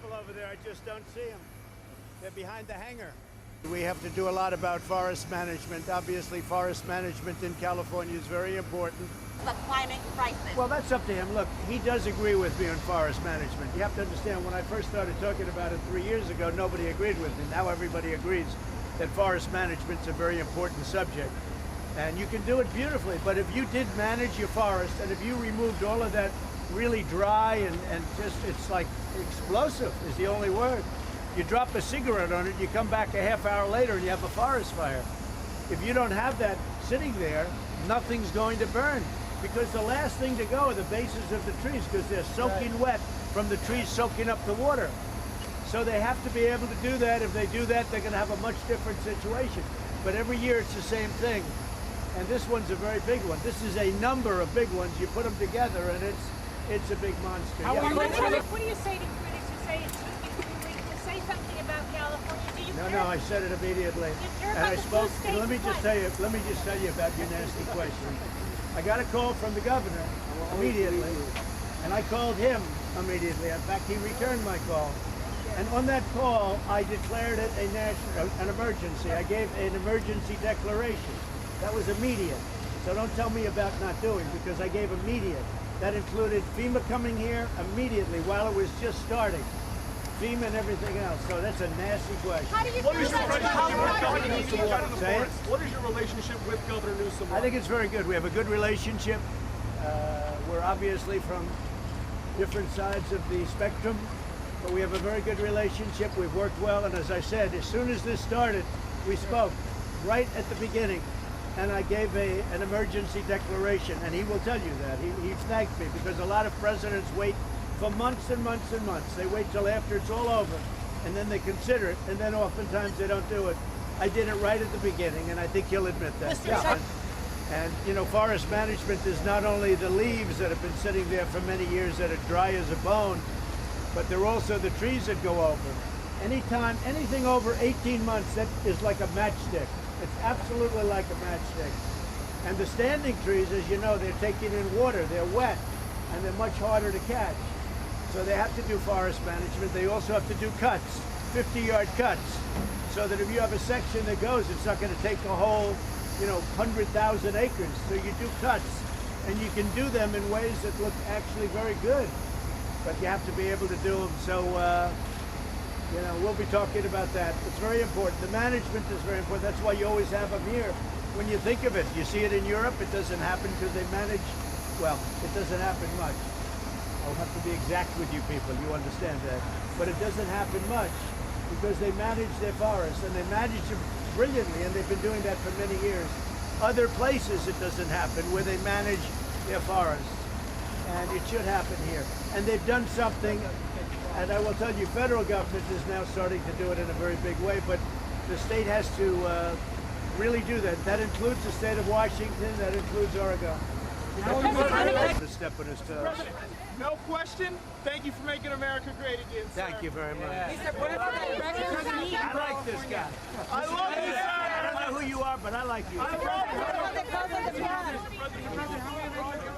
people over there. I just don't see them. They're behind the hangar. We have to do a lot about forest management. Obviously, forest management in California is very important. The climate crisis. Well, that's up to him. Look, he does agree with me on forest management. You have to understand, when I first started talking about it 3 years ago, nobody agreed with me. Now everybody agrees that forest management's a very important subject. And you can do it beautifully, but if you did manage your forest, and if you removed all of that really dry and just, it's like explosive is the only word. You drop a cigarette on it, you come back a half hour later and you have a forest fire. If you don't have that sitting there, nothing's going to burn. Because the last thing to go are the bases of the trees, because they're soaking wet from the trees soaking up the water. So they have to be able to do that. If they do that, they're going to have a much different situation. But every year it's the same thing. And this one's a very big one. This is a number of big ones. You put them together and it's a big monster. Yeah. What do you say to critics who say it's too late to say something about California? Do you care? No, I said it immediately. And I spoke. Let me just tell you about your nasty question. I got a call from the governor immediately, and I called him immediately. In fact, he returned my call. And on that call, I declared it an emergency. I gave an emergency declaration. That was immediate. So don't tell me about not doing, because I gave immediate. That included FEMA coming here immediately while it was just starting. FEMA and everything else. So that's a nasty question. How do you feel What is your relationship with Governor Newsom? I think it's very good. We have a good relationship. We're obviously from different sides of the spectrum, but we have a very good relationship. We've worked well, and as I said, as soon as this started, we spoke right at the beginning. And I gave an emergency declaration, and he will tell you that. He thanked me, because a lot of presidents wait for months and months and months. They wait till after it's all over, and then they consider it, and then oftentimes they don't do it. I did it right at the beginning, and I think he'll admit that. Yeah. And, you know, forest management is not only the leaves that have been sitting there for many years that are dry as a bone, but they're also the trees that go over. Anything over 18 months, that is like a matchstick. It's absolutely like a matchstick. And the standing trees, as you know, they're taking in water, they're wet, and they're much harder to catch. So they have to do forest management. They also have to do cuts, 50-yard cuts, so that if you have a section that goes, it's not going to take a whole, 100,000 acres. So you do cuts, and you can do them in ways that look actually very good. But you have to be able to do them. So, we'll be talking about that. It's very important. The management is very important. That's why you always have them here. When you think of it, you see it in Europe, it doesn't happen because they manage, well, it doesn't happen much. I'll have to be exact with you people, you understand that. But it doesn't happen much because they manage their forests, and they manage them brilliantly, and they've been doing that for many years. Other places it doesn't happen, where they manage their forests. And it should happen here. And they've done something. And I will tell you, federal government is now starting to do it in a very big way, but the state has to really do that. That includes the state of Washington, that includes Oregon. To step on his toes. No question. Thank you for making America great again, sir. Thank you very much. He said, I like this guy. I love you, sir. I don't know who you are, but I like you. I love you.